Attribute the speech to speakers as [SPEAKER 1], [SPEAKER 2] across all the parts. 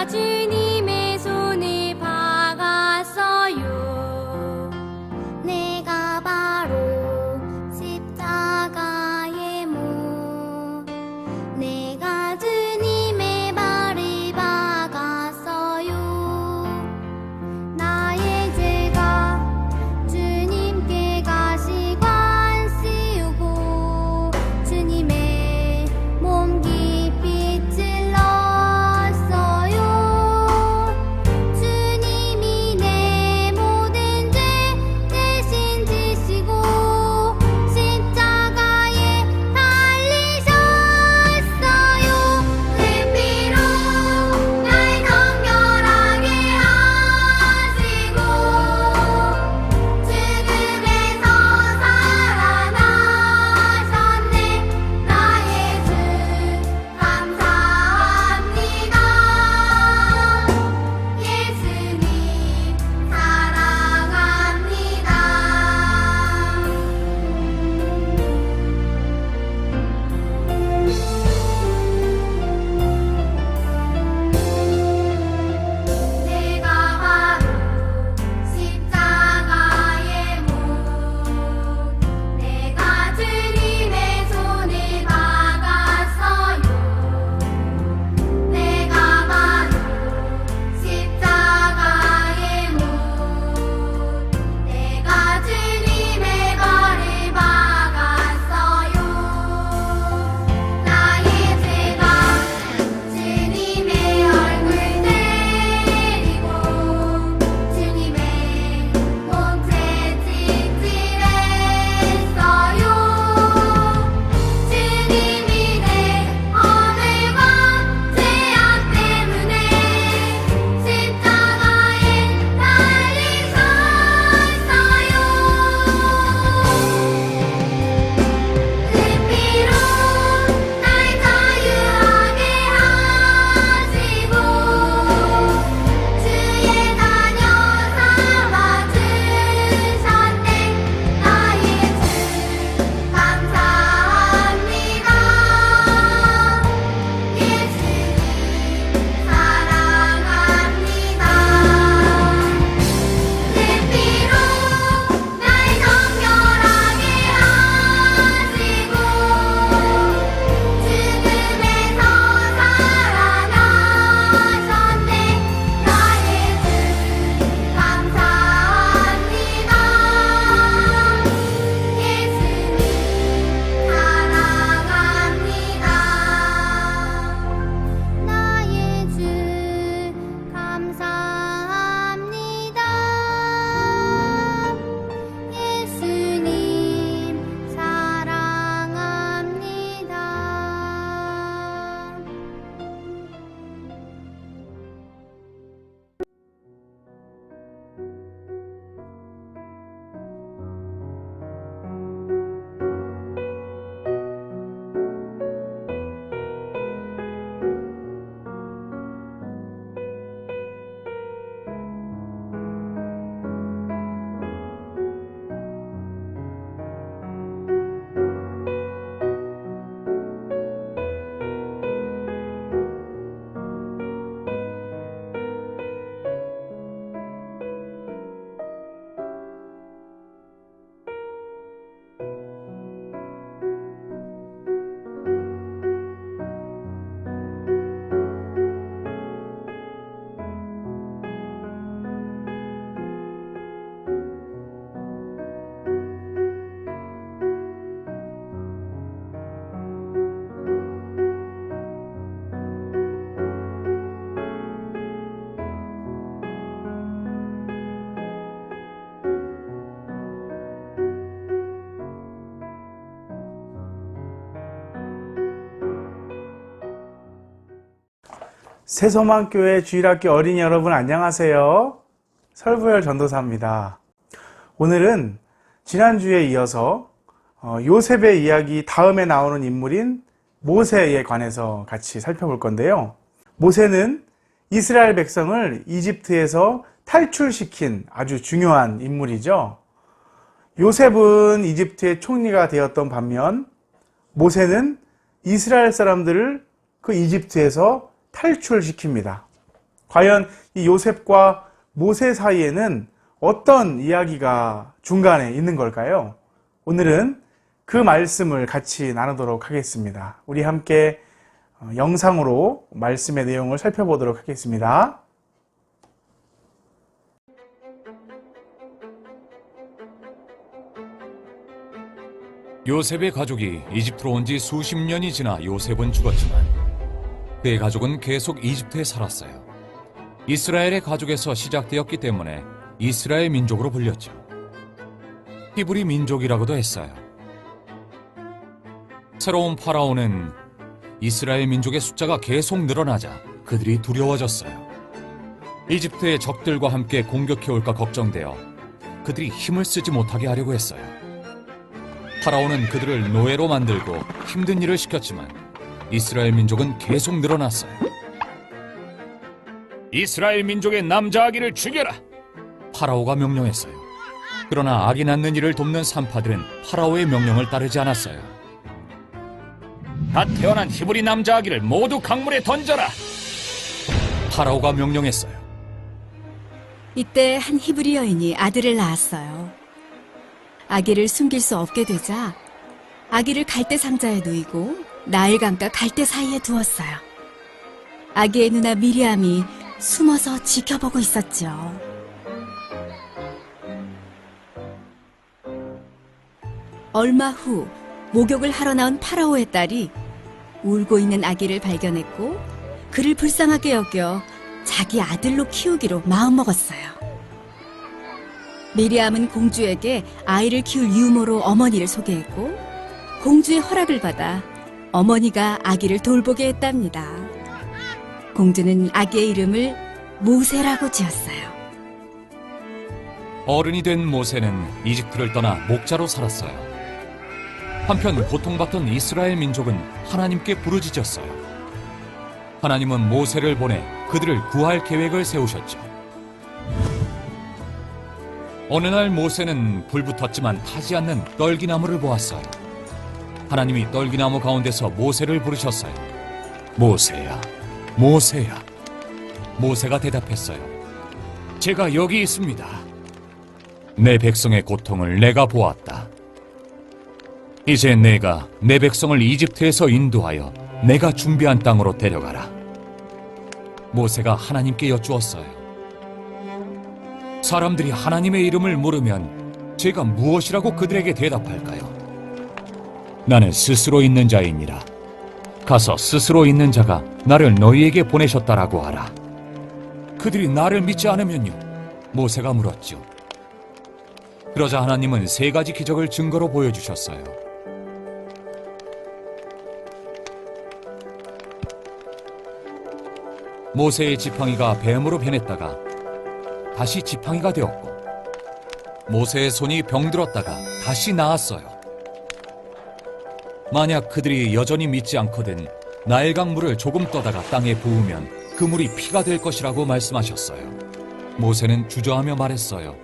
[SPEAKER 1] 주님의 손을 박았어요. 내가 바로 십자가의 못, 내가 주님의 발을 박았어요. 나의 죄가 주님께 가시고 안 씌우고 주님의 몸 깊이 찔렀어요. 주님이 내 모든 죄 대신 지시고 십자가에 달리셨어요. 그 피로 날 정결하게 하시고 죽음에서 살아나셨네. 나의 주 감사합니다. 예수님 사랑합니다. 내가 바로 십자가의 못, 내가 주님의 손을 박았어요. 내가 바로 십자가의 못, 내가 주님의 발을 박았어요. 나의 죄가 주님의 얼굴 때리고 주님의 몸체 찝찝했어요. 주님이 내 허물과 죄악 때문에 십자가에 달리셨어요. 그 피로 날 자유하게 하시고 주의 자녀 삼아주셨네. 나의 주 감사합니다. 예수님 사랑합니다. 그 피로 날 정결하게 하시고 죽음에서 살아나셨네. 나의 주 감사합니다. 예수님 사랑합니다. 나의 주 감사합니다. 예수님 사랑합니다.
[SPEAKER 2] 새소망교회 주일학교 어린이 여러분 안녕하세요. 설부열 전도사입니다. 오늘은 지난주에 이어서 요셉의 이야기 다음에 나오는 인물인 모세에 관해서 같이 살펴볼 건데요. 모세는 이스라엘 백성을 이집트에서 탈출시킨 아주 중요한 인물이죠. 요셉은 이집트의 총리가 되었던 반면 모세는 이스라엘 사람들을 그 이집트에서 탈출시킵니다. 과연 이 요셉과 모세 사이에는 어떤 이야기가 중간에 있는 걸까요? 오늘은 그 말씀을 같이 나누도록 하겠습니다. 우리 함께 영상으로 말씀의 내용을 살펴보도록 하겠습니다.
[SPEAKER 3] 요셉의 가족이 이집트로 온 지 수십 년이 지나 요셉은 죽었지만 그의 가족은 계속 이집트에 살았어요. 이스라엘의 가족에서 시작되었기 때문에 이스라엘 민족으로 불렸죠. 히브리 민족이라고도 했어요. 새로운 파라오는 이스라엘 민족의 숫자가 계속 늘어나자 그들이 두려워졌어요. 이집트의 적들과 함께 공격해올까 걱정되어 그들이 힘을 쓰지 못하게 하려고 했어요. 파라오는 그들을 노예로 만들고 힘든 일을 시켰지만 이스라엘 민족은 계속 늘어났어요. 이스라엘 민족의 남자 아기를 죽여라! 파라오가 명령했어요. 그러나 아기 낳는 일을 돕는 산파들은 파라오의 명령을 따르지 않았어요. 다 태어난 히브리 남자 아기를 모두 강물에 던져라! 파라오가 명령했어요.
[SPEAKER 4] 이때 한 히브리 여인이 아들을 낳았어요. 아기를 숨길 수 없게 되자 아기를 갈대 상자에 누이고 나일강과 갈대 사이에 두었어요. 아기의 누나 미리암이 숨어서 지켜보고 있었죠. 얼마 후 목욕을 하러 나온 파라오의 딸이 울고 있는 아기를 발견했고 그를 불쌍하게 여겨 자기 아들로 키우기로 마음먹었어요. 미리암은 공주에게 아이를 키울 유모로 어머니를 소개했고 공주의 허락을 받아 어머니가 아기를 돌보게 했답니다. 공주는 아기의 이름을 모세라고 지었어요.
[SPEAKER 3] 어른이 된 모세는 이집트를 떠나 목자로 살았어요. 한편 고통받던 이스라엘 민족은 하나님께 부르짖었어요. 하나님은 모세를 보내 그들을 구할 계획을 세우셨죠. 어느 날 모세는 불붙었지만 타지 않는 떨기나무를 보았어요. 하나님이 떨기나무 가운데서 모세를 부르셨어요. 모세야, 모세야. 모세가 대답했어요. 제가 여기 있습니다. 내 백성의 고통을 내가 보았다. 이제 내가 내 백성을 이집트에서 인도하여 내가 준비한 땅으로 데려가라. 모세가 하나님께 여쭈었어요. 사람들이 하나님의 이름을 물으면 제가 무엇이라고 그들에게 대답할까요? 나는 스스로 있는 자이니라. 가서 스스로 있는 자가 나를 너희에게 보내셨다라고 하라. 그들이 나를 믿지 않으면요? 모세가 물었죠. 그러자 하나님은 3가지 기적을 증거로 보여주셨어요. 모세의 지팡이가 뱀으로 변했다가 다시 지팡이가 되었고 모세의 손이 병들었다가 다시 나았어요. 만약 그들이 여전히 믿지 않거든 나일강 물을 조금 떠다가 땅에 부으면 그 물이 피가 될 것이라고 말씀하셨어요. 모세는 주저하며 말했어요.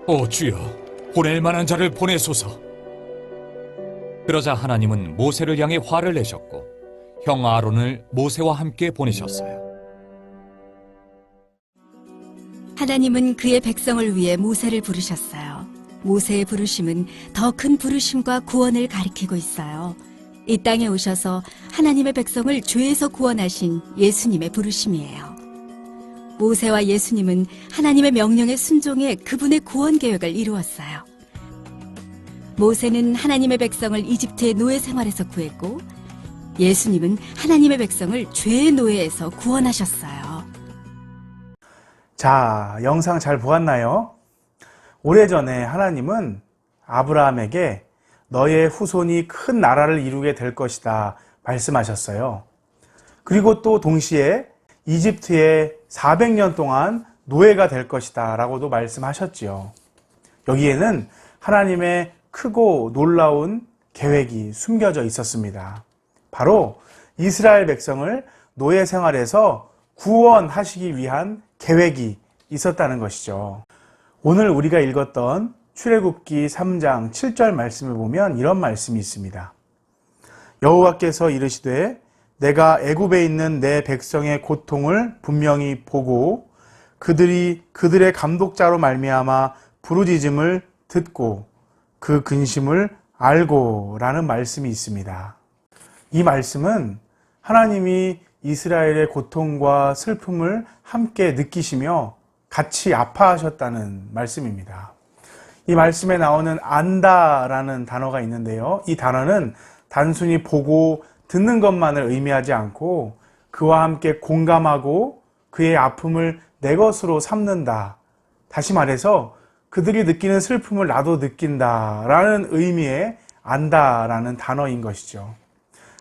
[SPEAKER 3] 오 주여, 보낼 만한 자를 보내소서. 그러자 하나님은 모세를 향해 화를 내셨고 형 아론을 모세와 함께 보내셨어요.
[SPEAKER 4] 하나님은 그의 백성을 위해 모세를 부르셨어요. 모세의 부르심은 더 큰 부르심과 구원을 가리키고 있어요. 이 땅에 오셔서 하나님의 백성을 죄에서 구원하신 예수님의 부르심이에요. 모세와 예수님은 하나님의 명령에 순종해 그분의 구원 계획을 이루었어요. 모세는 하나님의 백성을 이집트의 노예 생활에서 구했고 예수님은 하나님의 백성을 죄의 노예에서 구원하셨어요.
[SPEAKER 2] 자, 영상 잘 보았나요? 오래전에 하나님은 아브라함에게 너의 후손이 큰 나라를 이루게 될 것이다 말씀하셨어요. 그리고 또 동시에 이집트에 400년 동안 노예가 될 것이다 라고도 말씀하셨지요. 여기에는 하나님의 크고 놀라운 계획이 숨겨져 있었습니다. 바로 이스라엘 백성을 노예 생활에서 구원하시기 위한 계획이 있었다는 것이죠. 오늘 우리가 읽었던 출애굽기 3장 7절 말씀을 보면 이런 말씀이 있습니다. 여호와께서 이르시되 내가 애굽에 있는 내 백성의 고통을 분명히 보고 그들이 그들의 감독자로 말미암아 부르짖음을 듣고 그 근심을 알고 라는 말씀이 있습니다. 이 말씀은 하나님이 이스라엘의 고통과 슬픔을 함께 느끼시며 같이 아파하셨다는 말씀입니다. 이 말씀에 나오는 안다라는 단어가 있는데요. 이 단어는 단순히 보고 듣는 것만을 의미하지 않고 그와 함께 공감하고 그의 아픔을 내 것으로 삼는다. 다시 말해서 그들이 느끼는 슬픔을 나도 느낀다라는 의미의 안다라는 단어인 것이죠.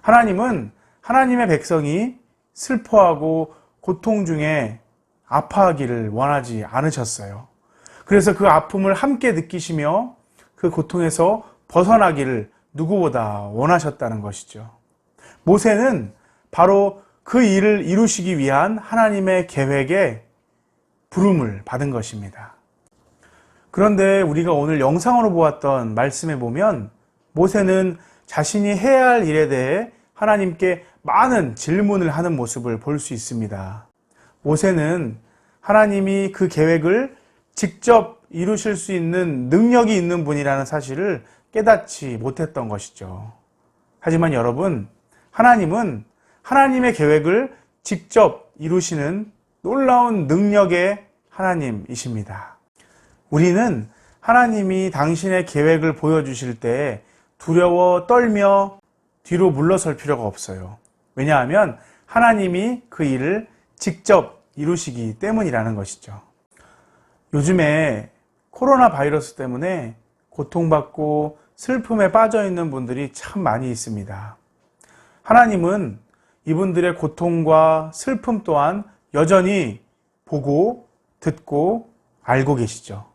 [SPEAKER 2] 하나님은 하나님의 백성이 슬퍼하고 고통 중에 아파하기를 원하지 않으셨어요. 그래서 그 아픔을 함께 느끼시며 그 고통에서 벗어나기를 누구보다 원하셨다는 것이죠. 모세는 바로 그 일을 이루시기 위한 하나님의 계획에 부름을 받은 것입니다. 그런데 우리가 오늘 영상으로 보았던 말씀에 보면 모세는 자신이 해야 할 일에 대해 하나님께 많은 질문을 하는 모습을 볼 수 있습니다. 모세는 하나님이 그 계획을 직접 이루실 수 있는 능력이 있는 분이라는 사실을 깨닫지 못했던 것이죠. 하지만 여러분, 하나님은 하나님의 계획을 직접 이루시는 놀라운 능력의 하나님이십니다. 우리는 하나님이 당신의 계획을 보여주실 때 두려워 떨며 뒤로 물러설 필요가 없어요. 왜냐하면 하나님이 그 일을 직접 이루시기 때문이라는 것이죠. 요즘에 코로나 바이러스 때문에 고통받고 슬픔에 빠져 있는 분들이 참 많이 있습니다. 하나님은 이분들의 고통과 슬픔 또한 여전히 보고 듣고 알고 계시죠.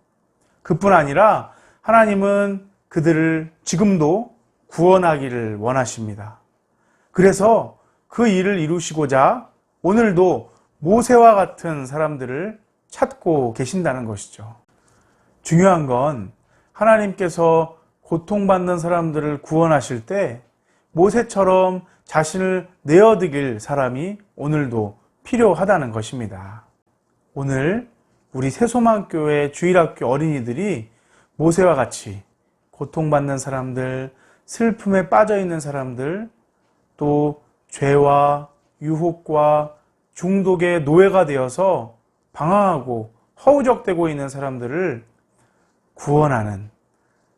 [SPEAKER 2] 그뿐 아니라 하나님은 그들을 지금도 구원하기를 원하십니다. 그래서 그 일을 이루시고자 오늘도 모세와 같은 사람들을 찾고 계신다는 것이죠. 중요한 건 하나님께서 고통받는 사람들을 구원하실 때 모세처럼 자신을 내어드릴 사람이 오늘도 필요하다는 것입니다. 오늘 우리 새소망교회 주일학교 어린이들이 모세와 같이 고통받는 사람들, 슬픔에 빠져있는 사람들, 또 죄와 유혹과 중독의 노예가 되어서 방황하고 허우적대고 있는 사람들을 구원하는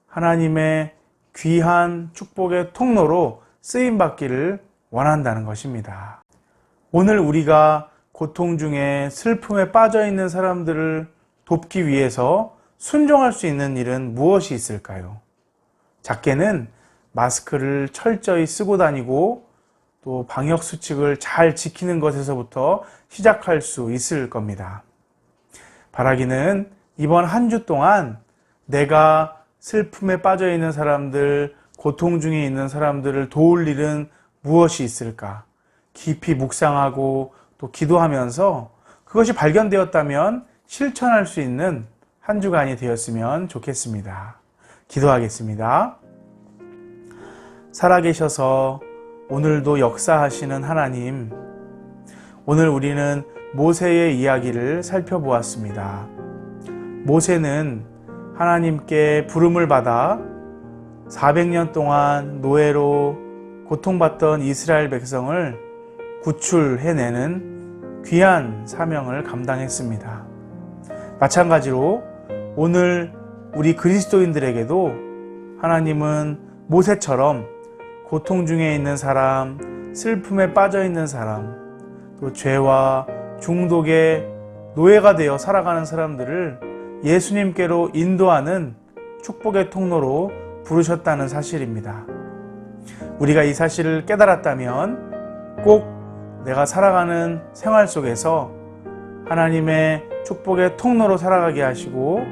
[SPEAKER 2] 하나님의 귀한 축복의 통로로 쓰임받기를 원한다는 것입니다. 오늘 우리가 고통 중에 슬픔에 빠져있는 사람들을 돕기 위해서 순종할 수 있는 일은 무엇이 있을까요? 작게는 마스크를 철저히 쓰고 다니고 또 방역수칙을 잘 지키는 것에서부터 시작할 수 있을 겁니다. 바라기는 이번 한 주 동안 내가 슬픔에 빠져 있는 사람들, 고통 중에 있는 사람들을 도울 일은 무엇이 있을까? 깊이 묵상하고 또 기도하면서 그것이 발견되었다면 실천할 수 있는 한 주간이 되었으면 좋겠습니다. 기도하겠습니다. 살아계셔서 오늘도 역사하시는 하나님, 오늘 우리는 모세의 이야기를 살펴보았습니다. 모세는 하나님께 부름을 받아 400년 동안 노예로 고통받던 이스라엘 백성을 구출해내는 귀한 사명을 감당했습니다. 마찬가지로 오늘 우리 그리스도인들에게도 하나님은 모세처럼 고통 중에 있는 사람, 슬픔에 빠져 있는 사람, 또 죄와 중독의 노예가 되어 살아가는 사람들을 예수님께로 인도하는 축복의 통로로 부르셨다는 사실입니다. 우리가 이 사실을 깨달았다면 꼭 내가 살아가는 생활 속에서 하나님의 축복의 통로로 살아가게 하시고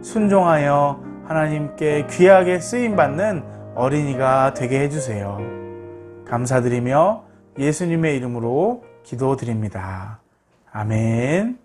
[SPEAKER 2] 순종하여 하나님께 귀하게 쓰임받는 어린이가 되게 해주세요. 감사드리며 예수님의 이름으로 기도드립니다. 아멘.